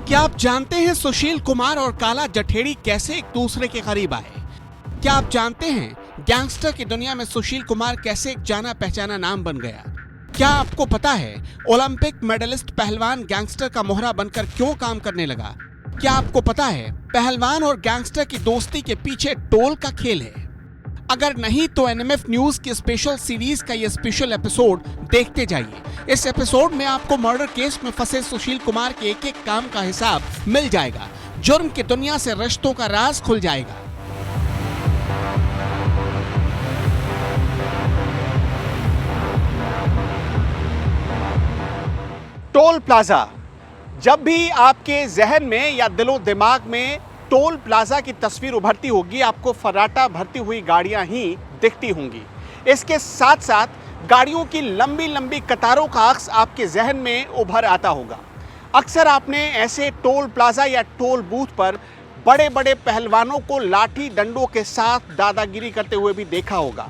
क्या आप जानते हैं सुशील कुमार और काला जठेड़ी कैसे एक दूसरे के करीब आए? क्या आप जानते हैं गैंगस्टर की दुनिया में सुशील कुमार कैसे एक जाना पहचाना नाम बन गया? क्या आपको पता है ओलंपिक मेडलिस्ट पहलवान गैंगस्टर का मोहरा बनकर क्यों काम करने लगा? क्या आपको पता है पहलवान और गैंगस्टर की दोस्ती के पीछे टोल का खेल है? अगर नहीं तो एनएमएफ न्यूज की स्पेशल सीरीज का ये स्पेशल एपिसोड देखते जाइए। इस एपिसोड में आपको मर्डर केस में फंसे सुशील कुमार के एक एक काम का हिसाब मिल जाएगा। जुर्म की दुनिया से रिश्तों का राज खुल जाएगा। Toll plaza. जब भी आपके जहन में या दिलो दिमाग में टोल प्लाजा की तस्वीर उभरती होगी, आपको फर्राटा भरती हुई गाड़ियां ही दिखती होंगी। इसके साथ साथ गाड़ियों की लंबी लंबी कतारों का अक्स आपके जहन में उभर आता होगा। अक्सर आपने ऐसे टोल प्लाजा या टोल बूथ पर बड़े बड़े पहलवानों को लाठी डंडों के साथ दादागिरी करते हुए भी देखा होगा।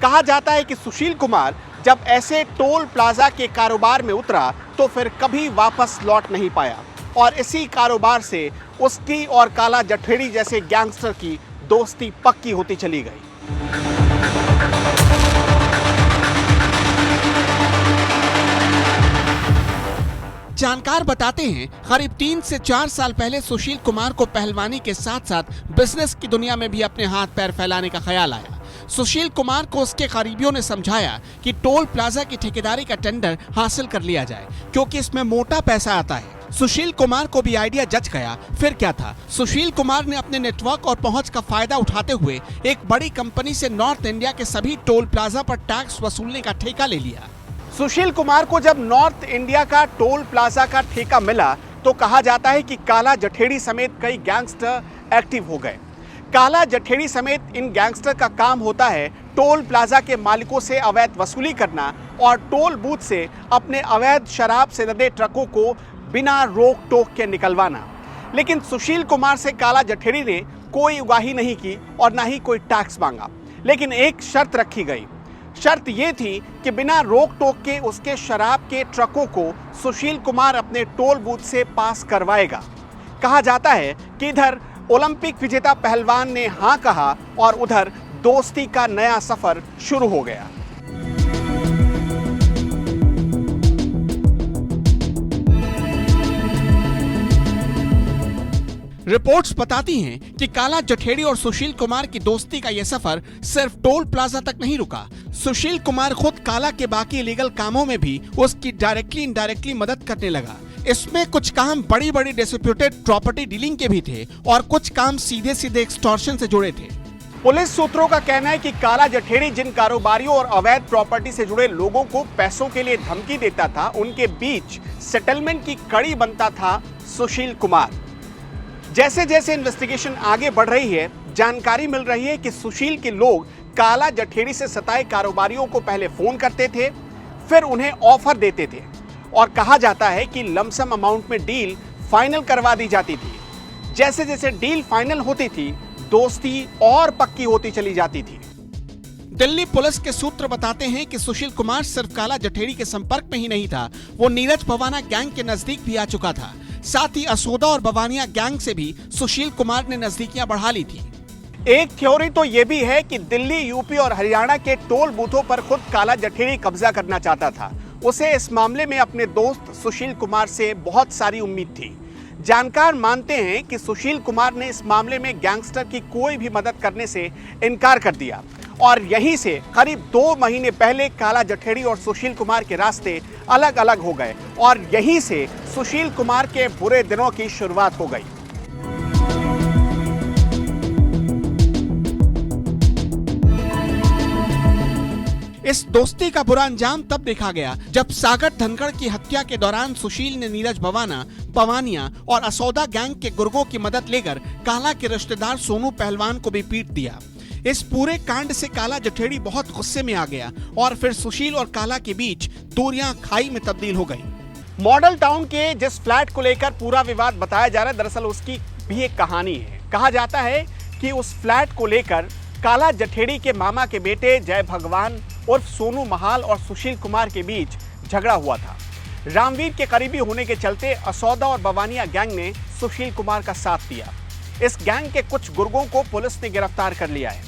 कहा जाता है कि सुशील कुमार जब ऐसे टोल प्लाजा के कारोबार में उतरा तो फिर कभी वापस लौट नहीं पाया और इसी कारोबार से उसकी और काला जठेड़ी जैसे गैंगस्टर की दोस्ती पक्की होती चली गई। जानकार बताते हैं करीब 3 से 4 साल पहले सुशील कुमार को पहलवानी के साथ साथ बिजनेस की दुनिया में भी अपने हाथ पैर फैलाने का ख्याल आया। सुशील कुमार को उसके करीबियों ने समझाया कि टोल प्लाजा की ठेकेदारी का टेंडर हासिल कर लिया जाए क्योंकि इसमें मोटा पैसा आता है। सुशील कुमार को भी आइडिया जच गया। फिर क्या था, सुशील कुमार ने अपने नेटवर्क और पहुंच का फायदा उठाते हुए एक बड़ी कंपनी से नॉर्थ इंडिया के सभी टोल प्लाजा पर टैक्स वसूलने का ठेका ले लिया। सुशील कुमार को जब नॉर्थ इंडिया का टोल प्लाजा का ठेका मिला तो कहा जाता है कि काला जठेड़ी समेत कई गैंगस्टर एक्टिव हो गए। काला जठेड़ी समेत इन गैंगस्टर का काम होता है टोल प्लाजा के मालिकों से अवैध वसूली करना और टोल बूथ से अपने अवैध शराब से लदे ट्रकों को बिना रोक टोक के निकलवाना। लेकिन सुशील कुमार से काला जठेड़ी ने कोई उगाही नहीं की और ना ही कोई टैक्स मांगा। लेकिन एक शर्त रखी गई। शर्त यह थी कि बिना रोक टोक के उसके शराब के ट्रकों को सुशील कुमार अपने टोल बूथ से पास करवाएगा। कहा जाता है कि इधर ओलंपिक विजेता पहलवान ने हां कहा और उधर दोस्ती का नया सफर शुरू हो गया। रिपोर्ट्स बताती हैं कि काला जठेड़ी और सुशील कुमार की दोस्ती का यह सफर सिर्फ टोल प्लाजा तक नहीं रुका। सुशील कुमार खुद काला के बाकी इलीगल कामों में भी उसकी डायरेक्टली इनडायरेक्टली मदद करने लगा। इसमें कुछ काम बड़ी बड़ी डिस्प्यूटेड प्रॉपर्टी डीलिंग के भी थे और कुछ काम सीधे सीधे एक्सटॉर्शन से जुड़े थे। पुलिस सूत्रों का कहना है कि काला जठेड़ी जिन कारोबारियों और अवैध प्रॉपर्टी से जुड़े लोगों को पैसों के लिए धमकी देता था, उनके बीच सेटलमेंट की कड़ी बनता था सुशील कुमार। जैसे जैसे इन्वेस्टिगेशन आगे बढ़ रही है, जानकारी मिल रही है कि सुशील के लोग काला जठेड़ी से सताए कारोबारियों को पहले फोन करते थे, फिर उन्हें ऑफर देते थे और कहा जाता है कि लमसम अमाउंट में डील फाइनल करवा दी जाती थी। जैसे जैसे डील फाइनल होती थी, दोस्ती और पक्की होती चली जाती थी। दिल्ली पुलिस के सूत्र बताते हैं कि सुशील कुमार सिर्फ काला जठेड़ी के संपर्क में ही नहीं था, वो नीरज भवाना गैंग के नजदीक भी आ चुका था। साथ ही असोदा और बवानिया गैंग से भी सुशील कुमार ने नजदीकियां बढ़ा ली थी। एक थ्योरी तो यह भी है कि दिल्ली, यूपी और हरियाणा के टोल बूथों पर खुद काला जठेड़ी कब्जा करना चाहता था। उसे इस मामले में अपने दोस्त सुशील कुमार से बहुत सारी उम्मीद थी। जानकार मानते हैं कि सुशील कुमार ने इस मामले में गैंगस्टर की कोई भी मदद करने से इनकार कर दिया और यहीं से करीब 2 महीने पहले काला जठेड़ी और सुशील कुमार के रास्ते अलग अलग हो गए और यहीं से सुशील कुमार के बुरे दिनों की शुरुआत हो गई। इस दोस्ती का बुरा अंजाम तब देखा गया जब सागर धनखड़ की हत्या के दौरान सुशील ने नीरज भवाना, बवानिया और असौदा गैंग के गुर्गों की मदद लेकर काला के रिश्तेदार सोनू पहलवान को भी पीट दिया। इस पूरे कांड से काला जठेड़ी बहुत गुस्से में आ गया और फिर सुशील और काला के बीच दूरियां खाई में तब्दील हो गई। मॉडल टाउन के जिस फ्लैट को लेकर पूरा विवाद बताया जा रहा है, दरअसल उसकी भी एक कहानी है। कहा जाता है कि उस फ्लैट को लेकर काला जठेड़ी के मामा के बेटे जय भगवान उर्फ सोनू महाल और सुशील कुमार के बीच झगड़ा हुआ था। रामवीर के करीबी होने के चलते असौदा और बवानिया गैंग ने सुशील कुमार का साथ दिया। इस गैंग के कुछ गुर्गों को पुलिस ने गिरफ्तार कर लिया है।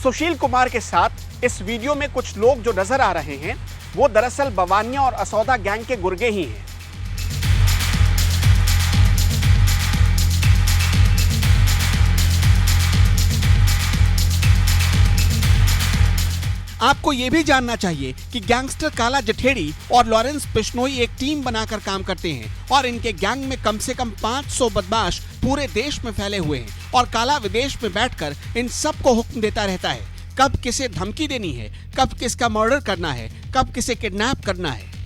सुशील कुमार के साथ इस वीडियो में कुछ लोग जो नजर आ रहे हैं वो दरअसल बवानिया और असौदा गैंग के गुर्गे ही हैं। आपको यह भी जानना चाहिए कि गैंगस्टर काला जठेड़ी और लॉरेंस बिश्नोई एक टीम बनाकर काम करते हैं और इनके गैंग में कम से कम 500 बदमाश पूरे देश में फैले हुए हैं और काला विदेश में बैठकर इन सबको हुक्म देता रहता है कब किसे धमकी देनी है, कब किसका मर्डर करना है, कब किसे किडनैप करना है।